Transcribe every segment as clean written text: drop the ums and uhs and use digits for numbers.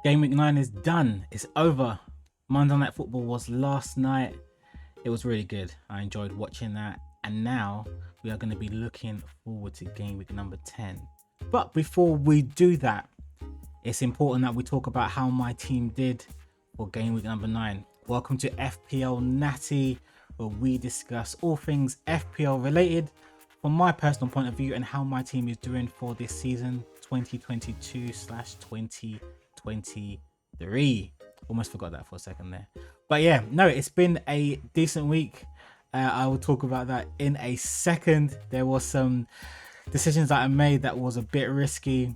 Game week 9 is done. It's over. Monday Night Football was last night. It was really good. I enjoyed watching that. And now we are going to be looking forward to game week number 10. But before we do that, it's important that we talk about how my team did for game week number 9. Welcome to FPL Natty, where we discuss all things FPL related from my personal point of view and how my team is doing for this season 2022/2023. Almost forgot that for a second there. But yeah, no, it's been a decent week. I will talk about that in a second. There was some decisions that I made that was a bit risky,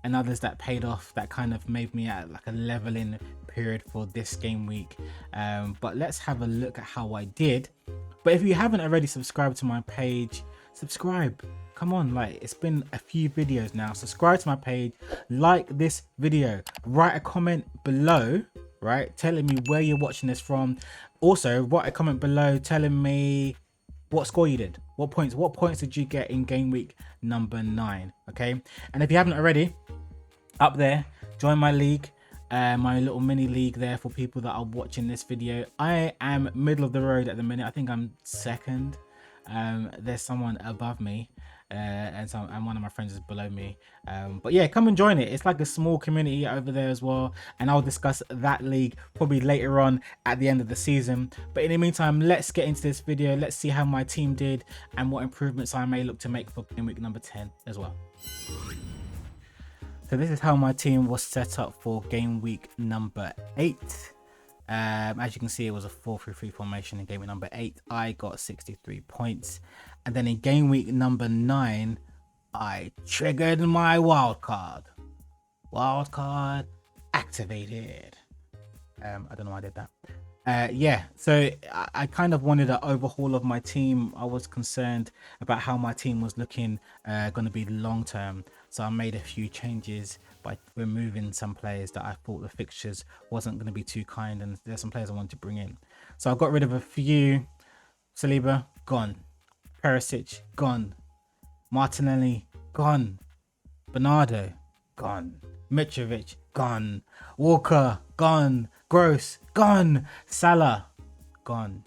and others that paid off, that kind of made me at like a leveling period for this game week. But let's have a look at how I did. But if you haven't already subscribed to my page, subscribe. Come on, like, it's been a few videos now. Subscribe to my page, like this video, write a comment below, right, telling me where you're watching this from. Also, write a comment below telling me what score you did, what points did you get in game week number 9. Okay, and if you haven't already, up there, join my league, my little mini league there for people that are watching this video. I am middle of the road at the minute. I think I'm second. There's someone above me, and one of my friends is below me. But yeah, come and join it. It's like a small community over there as well, and I'll discuss that league probably later on at the end of the season. But in the meantime, let's get into this video. Let's see how my team did and what improvements I may look to make for game week number 10 as well. So this is how my team was set up for game week number 8. As you can see, it was a 4-3-3 formation in game week number 8. I got 63 points. And then in game week number 9, I triggered my wildcard. Wildcard activated. I don't know why I did that. Yeah, so I kind of wanted an overhaul of my team. I was concerned about how my team was looking going to be long term. So I made a few changes by removing some players that I thought the fixtures wasn't going to be too kind, and there's some players I wanted to bring in. So I got rid of a few. Saliba, gone. Perisic, gone. Martinelli, gone. Bernardo, gone. Mitrovic, gone. Walker, gone. Gross, gone. Salah, gone.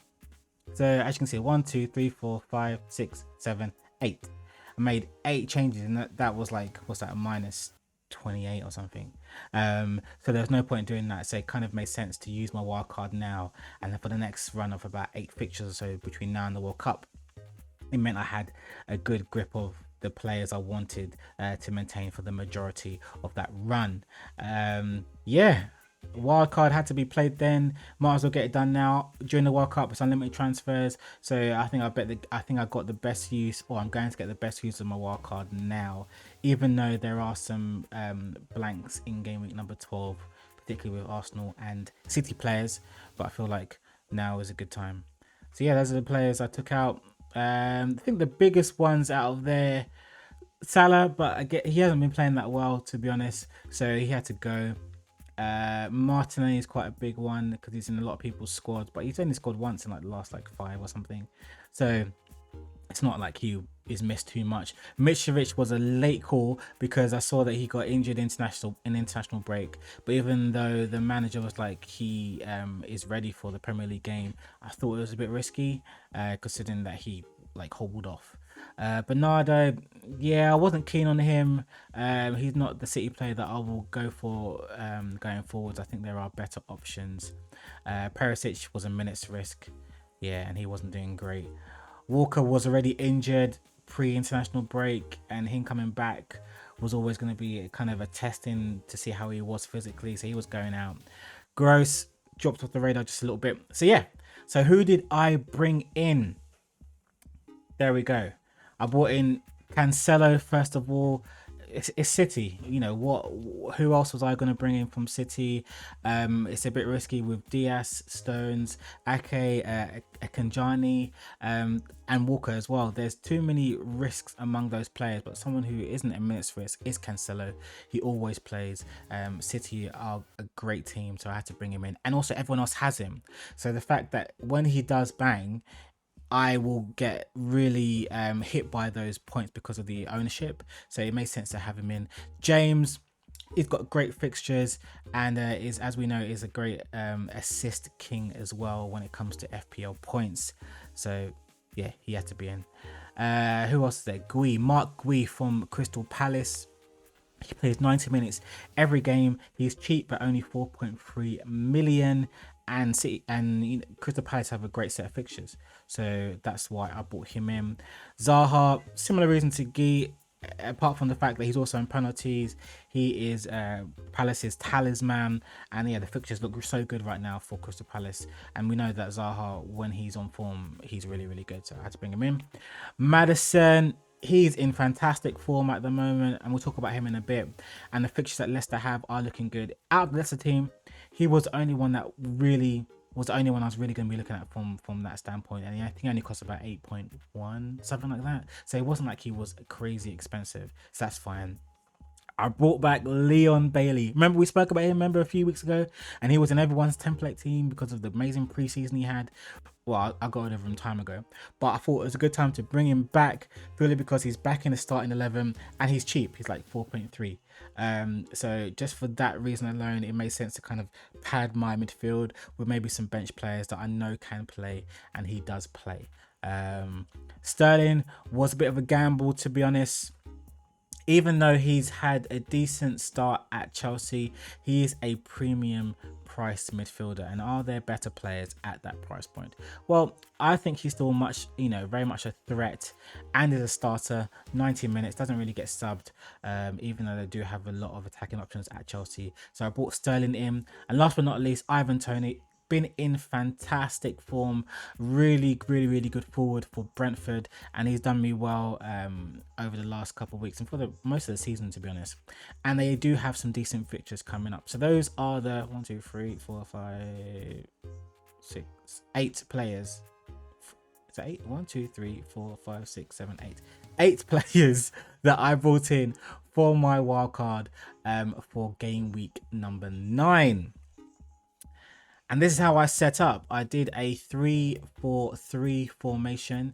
So as you can see, 1, 2, 3, 4, 5, 6, 7, 8. I made 8 changes, and that was like, what's that, minus 28 or something. So there's no point in doing that. So it kind of made sense to use my wild card now, and then for the next run of about 8 fixtures or so between now and the World Cup, it meant I had a good grip of the players I wanted to maintain for the majority of that run. Yeah, wildcard had to be played then. Might as well get it done now. During the World Cup, it's unlimited transfers, so I think I got the best use, or I'm going to get the best use of my wildcard now, even though there are some blanks in game week number 12, particularly with Arsenal and City players, but I feel like now is a good time. So yeah, those are the players I took out. I think the biggest ones out of there, Salah, but he hasn't been playing that well, to be honest, so he had to go. Martinelli is quite a big one because he's in a lot of people's squads, but he's only scored once in like the last 5 or something, so it's not like he is missed too much. Mitrovic was a late call because I saw that he got injured in international break, but even though the manager was like he is ready for the Premier League game, I thought it was a bit risky considering that he hobbled off. Bernardo, yeah, I wasn't keen on him. He's not the City player that I will go for going forwards. I think there are better options. Perisic was a minute's risk, yeah, and he wasn't doing great. Walker was already injured pre-international break, and him coming back was always going to be kind of a testing to see how he was physically, so he was going out. Gross dropped off the radar just a little bit. So yeah, so who did I bring in? There we go. I brought in Cancelo first of all. It's City, you know what? Who else was I going to bring in from City? It's a bit risky with Diaz, Stones, Ake, Akanjani, and Walker as well. There's too many risks among those players, but someone who isn't a minute's risk is Cancelo. He always plays. City are a great team, so I had to bring him in, and also everyone else has him. So the fact that when he does bang, I will get really hit by those points because of the ownership. So it makes sense to have him in. James, He's got great fixtures and is, as we know, is a great assist king as well when it comes to FPL points. So yeah, he had to be in. Who else is there? Mark Gui from Crystal Palace. He plays 90 minutes every game. He's cheap at only 4.3 million. And Crystal Palace have a great set of fixtures, so that's why I brought him in. Zaha, similar reason to Guy, apart from the fact that he's also in penalties. He is Palace's talisman, and yeah, the fixtures look so good right now for Crystal Palace, and we know that Zaha, when he's on form, he's really, really good, so I had to bring him in. Maddison, he's in fantastic form at the moment, and we'll talk about him in a bit. And the fixtures that Leicester have are looking good. Out of the Leicester team, he was the only one I was really going to be looking at from that standpoint, and I think he only cost about 8.1, something like that. So it wasn't like he was crazy expensive, so that's fine. I brought back Leon Bailey. Remember we spoke about him, a few weeks ago, and he was in everyone's template team because of the amazing preseason he had. Well, I got rid of him time ago, but I thought it was a good time to bring him back, purely because he's back in the starting 11 and he's cheap. He's like 4.3. So just for that reason alone, it made sense to kind of pad my midfield with maybe some bench players that I know can play, and he does play. Sterling was a bit of a gamble, to be honest. Even though he's had a decent start at Chelsea, he is a premium priced midfielder. And are there better players at that price point? Well, I think he's still very much a threat, and is a starter. 90 minutes, doesn't really get subbed, even though they do have a lot of attacking options at Chelsea. So I brought Sterling in. And last but not least, Ivan Toney. Been in fantastic form, really good forward for Brentford, and he's done me well over the last couple of weeks and for the most of the season, to be honest. And they do have some decent fixtures coming up. So those are the 8 players. Is that 8? 1, 2, 3, 4, 5, 6, 7, 8. 8 players that I brought in for my wildcard for game week number 9. And this is how I set up. I did a 3-4-3 formation.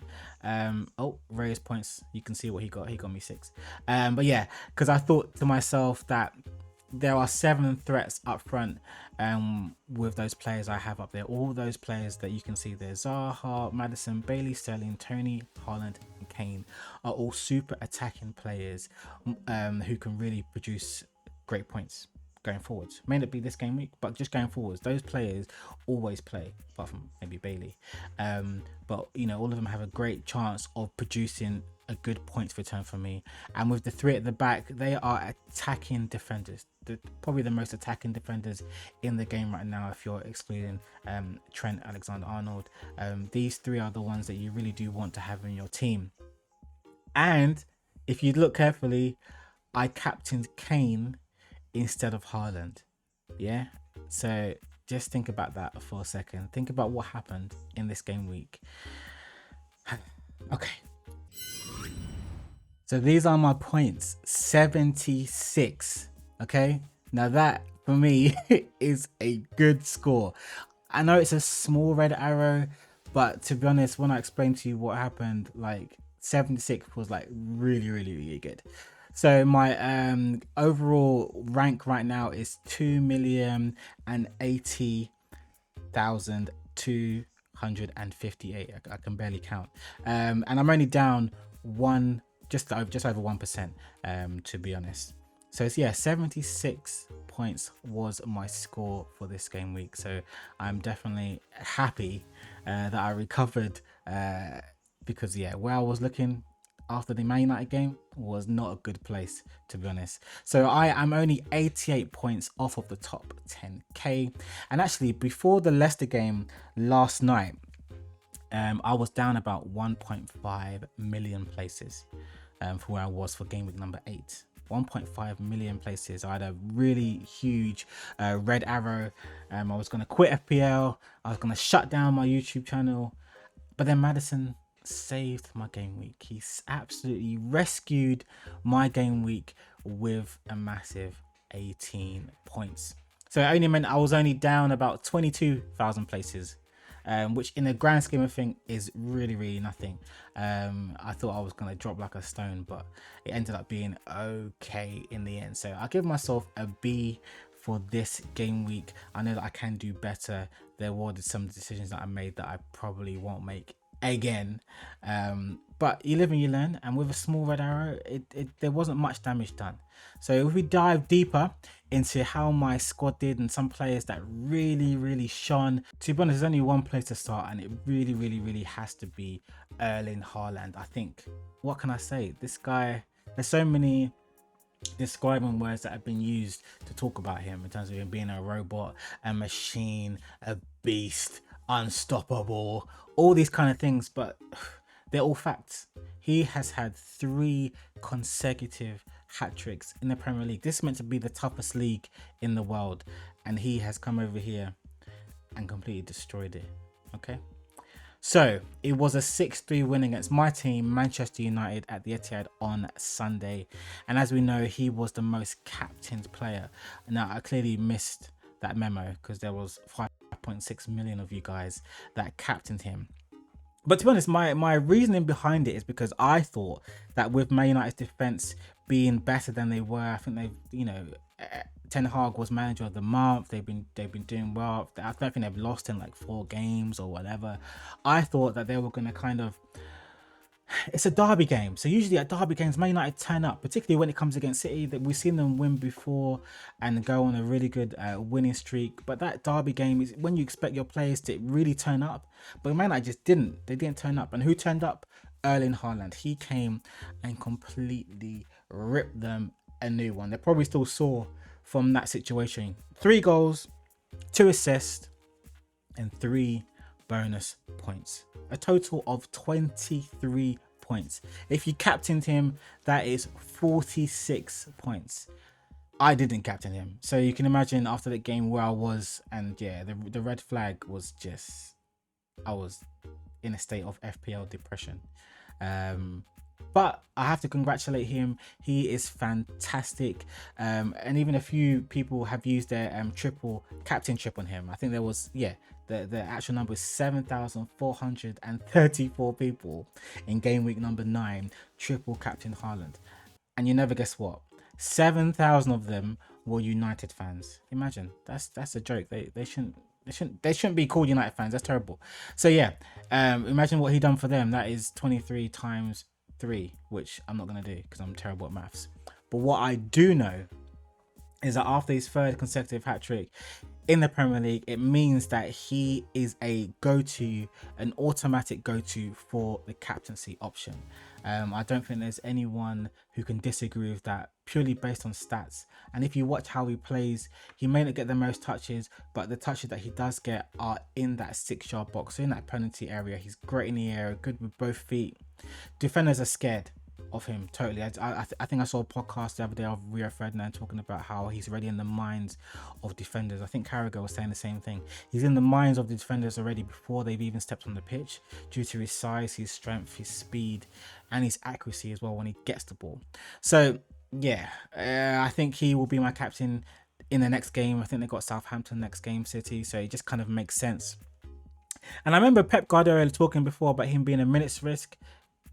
Various points. You can see what he got. He got me 6. But yeah, because I thought to myself that there are 7 threats up front with those players I have up there. All those players that you can see there. Zaha, Maddison, Bailey, Sterling, Toney, Haaland, and Kane are all super attacking players who can really produce great points going forwards. May not be this game week, but just going forwards, those players always play, apart from maybe Bailey. But all of them have a great chance of producing a good points return for me. And with the 3 at the back, they are attacking defenders. Probably the most attacking defenders in the game right now, if you're excluding Trent Alexander-Arnold. These 3 are the ones that you really do want to have in your team. And if you look carefully, I captained Kane instead of Haaland. Yeah, so just think about that for a second. Think about what happened in this game week. Okay, so these are my points. 76. Okay, now that for me is a good score. I know it's a small red arrow, but to be honest, when I explained to you what happened, like 76 was like really good. So my overall rank right now is 2,080,258. I can barely count, and I'm only down just over 1%, to be honest. So it's 76 points was my score for this game week. So I'm definitely happy that I recovered, because where I was looking after the Man United game was not a good place, to be honest. So I am only 88 points off of the top 10k. And actually, before the Leicester game last night, I was down about 1.5 million places for where I was for game week number 8. 1.5 million places. I had a really huge red arrow. I was going to quit FPL. I was going to shut down my YouTube channel. But then Maddison saved my game week. He's absolutely rescued my game week with a massive 18 points. So it only meant I was only down about 22,000 places which in the grand scheme of things is really nothing. I thought I was going to drop like a stone, but it ended up being okay in the end. So I'll give myself a B for this game week. I know that I can do better. There were some decisions that I made that I probably won't make again, but you live and you learn, and with a small red arrow, there wasn't much damage done. So if we dive deeper into how my squad did and some players that really shone, to be honest, there's only one place to start, and it really has to be Erling Haaland. I think, what can I say, this guy, there's so many describing words that have been used to talk about him in terms of him being a robot, a machine, a beast, unstoppable, all these kind of things, but they're all facts. He has had 3 consecutive hat-tricks in the Premier League. This is meant to be the toughest league in the world, and he has come over here and completely destroyed it. Okay, so it was a 6-3 win against my team, Manchester United, at the Etihad on Sunday. And as we know, he was the most captained player. Now, I clearly missed that memo because there was 5.6 million of you guys that captained him. But to be honest, my reasoning behind it is because I thought that with Man United's defense being better than they were, I think they've, you know, Ten Hag was manager of the month. They've been doing well. I don't think they've lost in like 4 games or whatever. I thought that they were going to kind of, it's a derby game, so usually at derby games Man United turn up, particularly when it comes against City. That we've seen them win before and go on a really good winning streak, but that derby game is when you expect your players to really turn up, but Man United just didn't. They didn't turn up. And who turned up? Erling Haaland. He came and completely ripped them a new one. They're probably still sore from that situation. 3 goals, 2 assists, and 3 bonus points. A total of 23 points. If you captained him, that is 46 points. I didn't captain him, so you can imagine after that game where I was, and yeah, the red flag was just, I was in a state of FPL depression. But I have to congratulate him. He is fantastic. And even a few people have used their triple captain trip on him. I think there was, yeah, the actual number is 7,434 people in game week number 9 triple captain Haaland. And you never guess what? 7,000 of them were United fans. Imagine, that's a joke. They shouldn't be called United fans. That's terrible. So yeah, imagine what he done for them. That is 23 times 3, which I'm not going to do because I'm terrible at maths. But what I do know is that after his 3rd consecutive hat-trick in the Premier League, it means that he is a go-to, an automatic go-to for the captaincy option. I don't think there's anyone who can disagree with that, purely based on stats. And if you watch how he plays, he may not get the most touches, but the touches that he does get are in that 6-yard box, so in that penalty area. He's great in the air, good with both feet. Defenders are scared of him totally. I think I saw a podcast the other day of Rio Ferdinand talking about how he's already in the minds of defenders. I think Carragher was saying the same thing. He's in the minds of the defenders already before they've even stepped on the pitch, due to his size, his strength, his speed, and his accuracy as well when he gets the ball. So yeah, I think he will be my captain in the next game. I think they've got Southampton next game, City, so it just kind of makes sense. And I remember Pep Guardiola talking before about him being a minutes risk.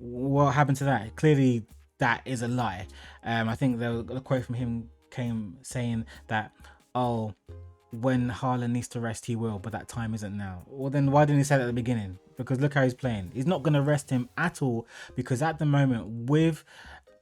What happened to that? Clearly that is a lie. I think the quote from him came saying that, oh, when Haaland needs to rest he will, but that time isn't now. Well, then why didn't he say that at the beginning? Because look how he's playing. He's not going to rest him at all, because at the moment with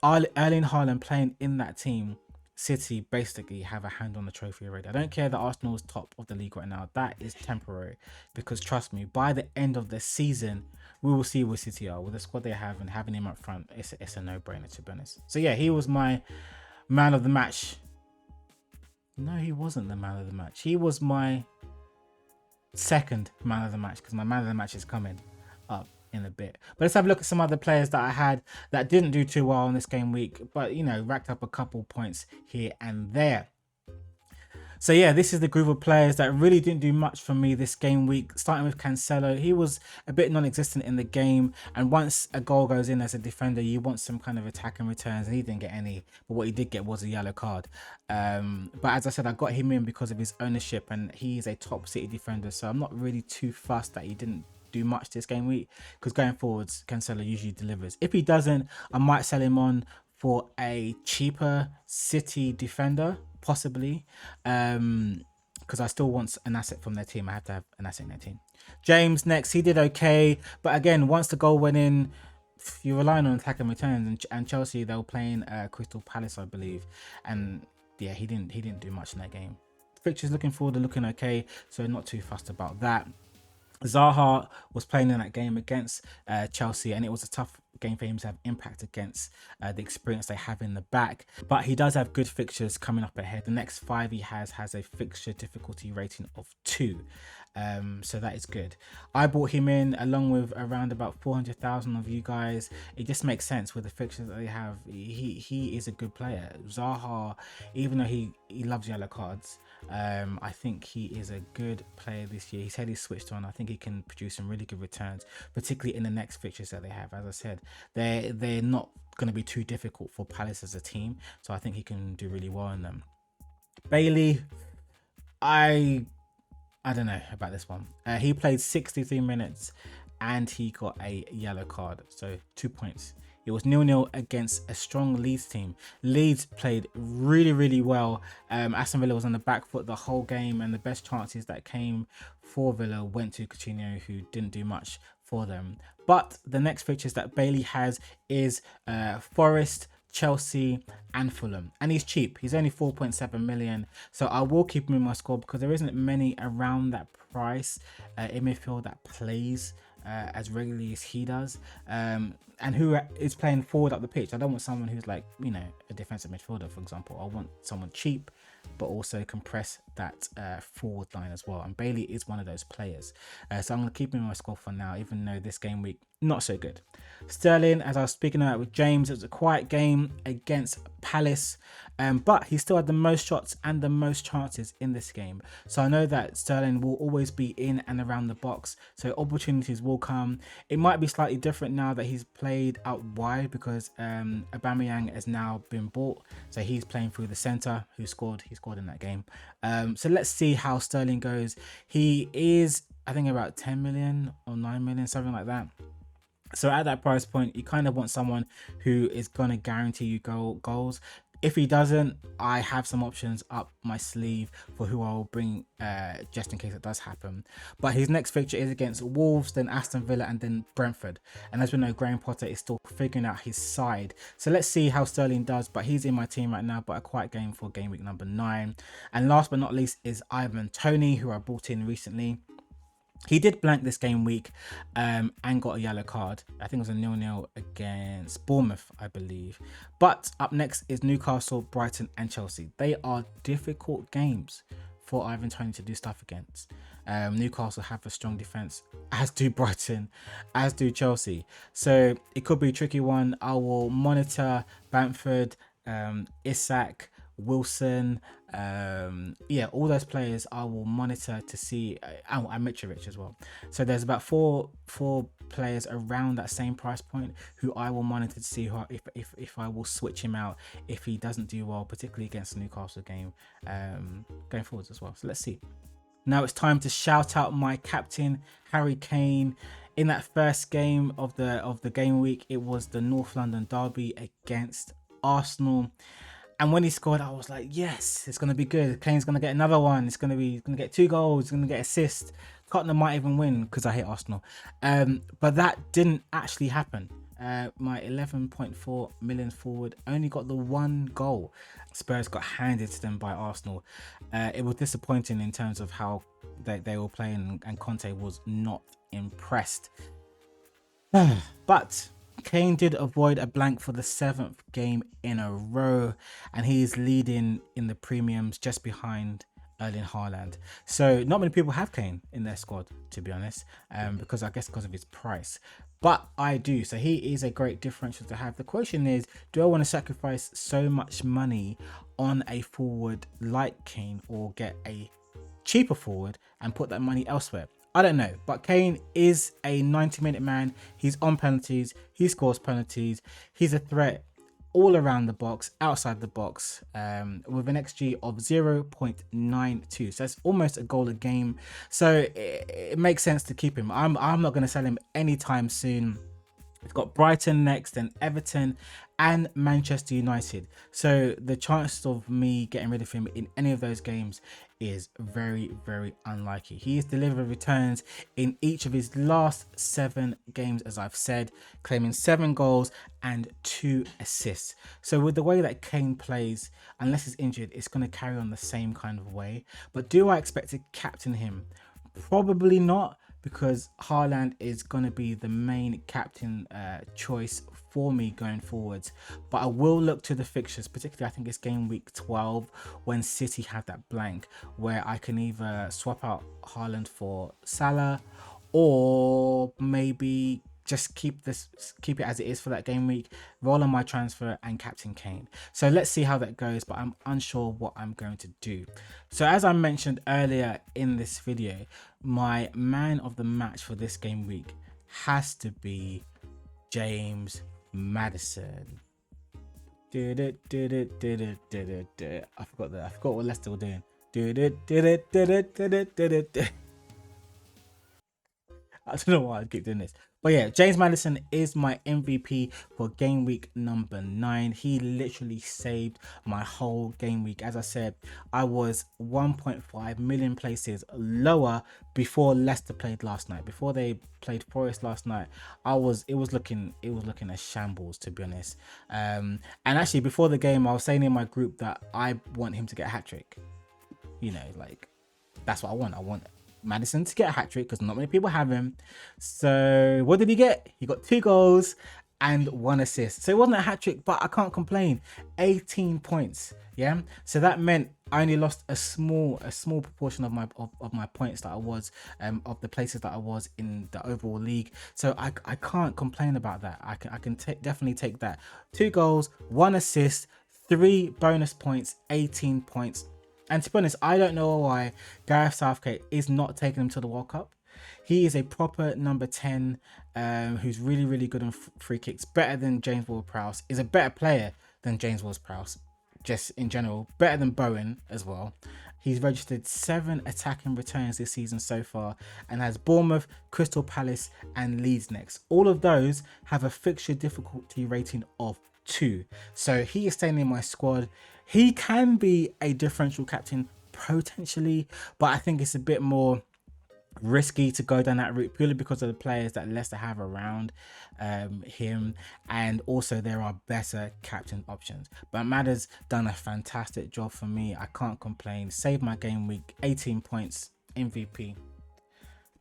Erling Haaland playing in that team, City basically have a hand on the trophy already. I don't care that Arsenal is top of the league right now. That is temporary, because trust me, by the end of the season, we will see where City are with the squad they have, and having him up front, it's a no-brainer, to be honest. So yeah, he was my man of the match. No, he wasn't the man of the match. He was my second man of the match, because my man of the match is coming up in a bit. But let's have a look at some other players that I had that didn't do too well in this game week, but you know, racked up a couple points here and there. So yeah, this is the group of players that really didn't do much for me this game week. Starting with Cancelo, he was a bit non-existent in the game, and once a goal goes in as a defender, you want some kind of attack and returns, and he didn't get any. But what he did get was a yellow card. But as I said, I got him in because of his ownership, and he is a top City defender, so I'm not really too fussed that he didn't do much this game week, because going forwards, Cancelo usually delivers. If he doesn't, I might sell him on for a cheaper City defender, possibly, because I still want an asset from their team. I have to have an asset in their team. James next, he did okay, but again, once the goal went in, you're relying on attack and returns, and Chelsea, they were playing Crystal Palace, I believe, and yeah, he didn't do much in that game. Fixtures looking forward, looking okay, so not too fussed about that. Zaha was playing in that game against Chelsea, and it was a tough game for him to have impact against the experience they have in the back, but he does have good fixtures coming up ahead. The next 5 he has a fixture difficulty rating of 2, so that is good. I bought him in along with around about 400,000 of you guys. It just makes sense with the fixtures that they have. He is a good player. Zaha, even though he loves yellow cards, I think he is a good player this year. He said he's switched on. I think he can produce some really good returns, particularly in the next fixtures that they have. As I said, they're not going to be too difficult for Palace as a team, so I think he can do really well in them. Bailey, I don't know about this one. He played 63 minutes and he got a yellow card, so 2 points. It was 0-0 against a strong Leeds team. Leeds played really well. Aston Villa was on the back foot the whole game, and the best chances that came for Villa went to Coutinho, who didn't do much for them. But the next fixtures that Bailey has is Forest, Chelsea and Fulham, and he's cheap. He's only 4.7 million, so I will keep him in my squad because there isn't many around that price in midfield that plays as regularly as he does, and who is playing forward up the pitch. I don't want someone who's like, you know, a defensive midfielder, for example. I want someone cheap but also compress that forward line as well, and Bailey is one of those players, so I'm going to keep him in my squad for now, even though this game week not so good. Sterling, as I was speaking about with James, it was a quiet game against Palace, but he still had the most shots and the most chances in this game, so I know that Sterling will always be in and around the box, so opportunities will come. It might be slightly different now that he's played out wide, because Aubameyang has now been bought, so he's playing through the centre. He scored in that game, so let's see how Sterling goes. He is, I think, about 10 million or 9 million, something like that. So at that price point, you kind of want someone who is going to guarantee you goals. If he doesn't, I have some options up my sleeve for who I will bring just in case it does happen. But his next fixture is against Wolves, then Aston Villa, and then Brentford. And as we know, Graham Potter is still figuring out his side. So let's see how Sterling does. But he's in my team right now, but a quiet game for game week number 9. And last but not least is Ivan Toney, who I brought in recently. He did blank this game week and got a yellow card. I think it was a 0-0 against Bournemouth, I believe. But up next is Newcastle, Brighton and Chelsea. They are difficult games for Ivan Toney to do stuff against. Newcastle have a strong defence, as do Brighton, as do Chelsea. So it could be a tricky one. I will monitor Bamford, Isak, Wilson, all those players I will monitor to see, and Mitrovic as well. So there's about four players around that same price point who I will monitor to see who, if I will switch him out if he doesn't do well, particularly against the Newcastle game, going forwards as well. So let's see. Now it's time to shout out my captain, Harry Kane. In that first game of the game week, it was the North London derby against Arsenal. And when he scored, I was like, yes, it's going to be good. Kane's going to get another one. He's going to get 2 goals. He's going to get assists. Tottenham might even win because I hate Arsenal. But that didn't actually happen. My 11.4 million forward only got the 1 goal. Spurs got handed to them by Arsenal. It was disappointing in terms of how they were playing, and Conte was not impressed. But Kane did avoid a blank for the 7th game in a row, and he is leading in the premiums just behind Erling Haaland. So not many people have Kane in their squad, to be honest, because I guess because of his price. But I do. So he is a great differential to have. The question is, do I want to sacrifice so much money on a forward like Kane or get a cheaper forward and put that money elsewhere? I don't know, but Kane is a 90-minute man. He's on penalties, he scores penalties, he's a threat all around the box, outside the box, with an XG of 0.92. So that's almost a goal a game. So it makes sense to keep him. I'm not going to sell him anytime soon. We've got Brighton next, then Everton and Manchester United. So the chance of me getting rid of him in any of those games is very, very unlikely. He has delivered returns in each of his last 7 games, as I've said, claiming 7 goals and 2 assists. So with the way that Kane plays, unless he's injured, it's going to carry on the same kind of way. But do I expect to captain him? Probably not, because Haaland is going to be the main captain choice for me going forwards. But I will look to the fixtures, particularly I think it's game week 12 when City have that blank, where I can either swap out Haaland for Salah or maybe just keep it as it is for that game week, roll on my transfer and captain Kane. So let's see how that goes, but I'm unsure what I'm going to do. So as I mentioned earlier in this video, my man of the match for this game week has to be James Maddison. I forgot that. I forgot what Leicester were doing. I don't know why I keep doing this. But yeah, James Maddison is my MVP for game week number 9. He literally saved my whole game week. As I said, I was 1.5 million places lower before Leicester played last night. Before they played Forest last night, it was looking a shambles, to be honest. And actually before the game, I was saying in my group that I want him to get a hat-trick. You know, like, that's what I want. I want Maddison to get a hat-trick because not many people have him. So what did he get? He got 2 goals and 1 assist. So it wasn't a hat-trick, but I can't complain. 18 points. Yeah. So that meant I only lost a small proportion of my points that I was of the places that I was in the overall league. So I can't complain about that. I can definitely take that. 2 goals, 1 assist, 3 bonus points, 18 points. And to be honest, I don't know why Gareth Southgate is not taking him to the World Cup. He is a proper number 10 who's really, really good on free kicks. Better than James Ward-Prowse. Is a better player than James Ward-Prowse. Just in general. Better than Bowen as well. He's registered 7 attacking returns this season so far and has Bournemouth, Crystal Palace and Leeds next. All of those have a fixture difficulty rating of 2. So he is staying in my squad. He can be a differential captain potentially, but I think it's a bit more risky to go down that route purely because of the players that Leicester have around him, and also there are better captain options. But Madder's done a fantastic job for me. I can't complain. Saved my game week, 18 points, MVP.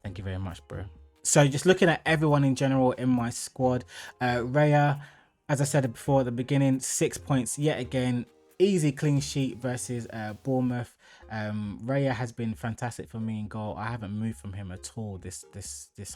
Thank you very much, bro. So just looking at everyone in general in my squad, Raya, as I said before at the beginning, 6 points yet again. Easy clean sheet versus Bournemouth. Raya has been fantastic for me in goal. I haven't moved from him at all this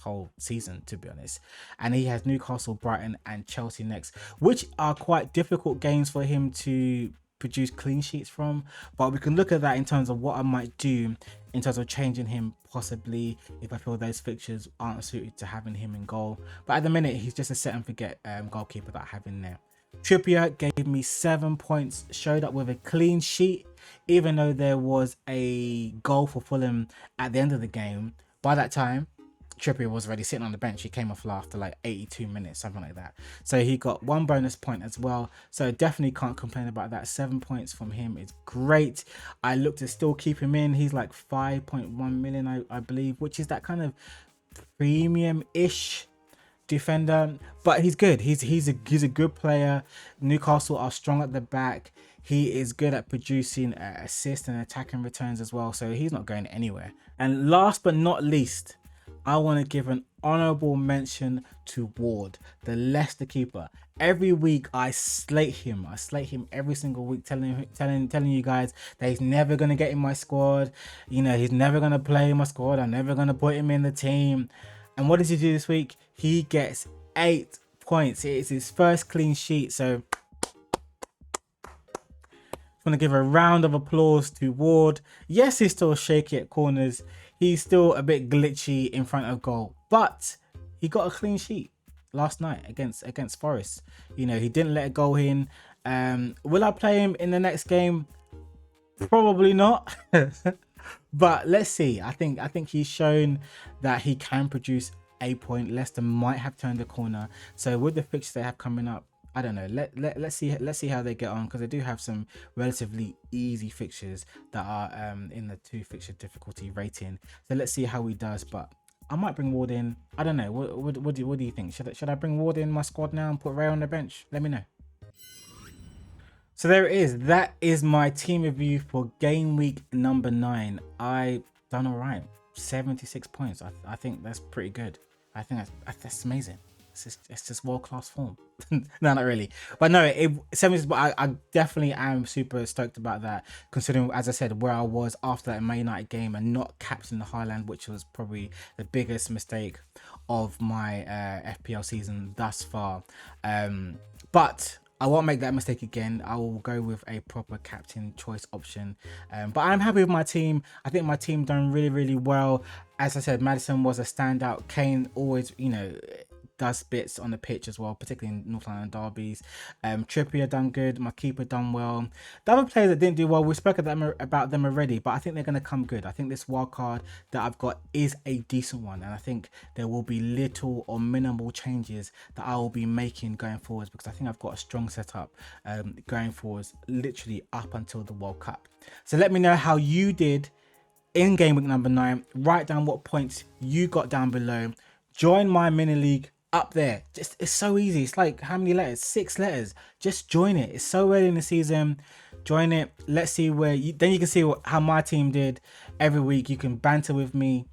whole season, to be honest. And he has Newcastle, Brighton and Chelsea next, which are quite difficult games for him to produce clean sheets from. But we can look at that in terms of what I might do in terms of changing him possibly if I feel those fixtures aren't suited to having him in goal. But at the minute, he's just a set and forget goalkeeper that I have in there. Trippier gave me 7 points, showed up with a clean sheet, even though there was a goal for Fulham at the end of the game. By that time, Trippier was already sitting on the bench. He came off after like 82 minutes, something like that. So he got 1 bonus point as well. So definitely can't complain about that. 7 points from him is great. I look to still keep him in. He's like 5.1 million, I believe, which is that kind of premium-ish defender, but he's good. He's a good player. Newcastle are strong at the back. He is good at producing assists and attacking returns as well, so he's not going anywhere. And last but not least, I want to give an honorable mention to Ward, the Leicester keeper. Every week I slate him. I slate him every single week, telling you guys that he's never gonna get in my squad. You know, he's never gonna play in my squad. I'm never gonna put him in the team. And what does he do this week? He gets 8 points. It is his first clean sheet. So I'm going to give a round of applause to Ward. Yes, he's still shaky at corners. He's still a bit glitchy in front of goal, but he got a clean sheet last night against Forest. You know, he didn't let a goal in. Will I play him in the next game? Probably not. But let's see. I think he's shown that he can produce a point. Leicester might have turned the corner. So with the fixtures they have coming up, I don't know. Let's see how they get on, because they do have some relatively easy fixtures that are in the 2 fixture difficulty rating. So let's see how he does. But I might bring Ward in. I don't know. What do you think? Should I bring Ward in my squad now and put Ray on the bench? Let me know. So there it is. That is my team review for game week number 9. I done all right. 76 points. I think that's pretty good. I think that's amazing. It's just world-class form. No, not really, but no, I definitely am super stoked about that, considering, as I said, where I was after that Man United game and not captaining the Highland, which was probably the biggest mistake of my FPL season thus far. But I won't make that mistake again. I will go with a proper captain choice option. But I'm happy with my team. I think my team done really well. As I said, Maddison was a standout. Kane always, you know, does bits on the pitch as well, particularly in North London derbies. Trippier done good. My keeper done well. The other players that didn't do well, we spoke about them already, but I think they're going to come good. I think this wild card that I've got is a decent one, and I think there will be little or minimal changes that I will be making going forwards, because I think I've got a strong setup going forwards, literally up until the World Cup. So let me know how you did in game week number 9. Write down what points you got down below. Join my mini league up there. Just, it's so easy. It's like, how many letters? 6 letters. Just join it. It's so early in the season. Join it. Let's see where then you can see how my team did every week. You can banter with me.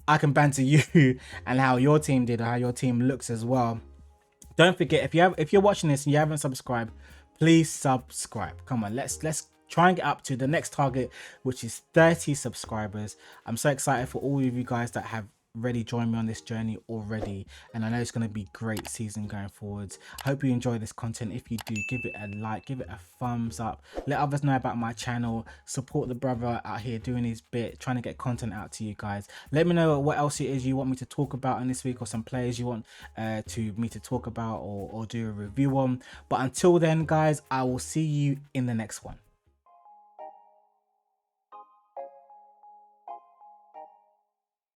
I can banter you and how your team did, or how your team looks as well. Don't forget, if you're watching this and you haven't subscribed, please subscribe. Come on, let's try and get up to the next target, which is 30 subscribers. I'm so excited for all of you guys that have already joined me on this journey already, and I know it's going to be great season going forwards. I hope you enjoy this content. If you do, give it a like, give it a thumbs up, let others know about my channel, support the brother out here doing his bit, trying to get content out to you guys. Let me know what else it is you want me to talk about in this week, or some players you want me to talk about or do a review on. But until then, guys, I will see you in the next one.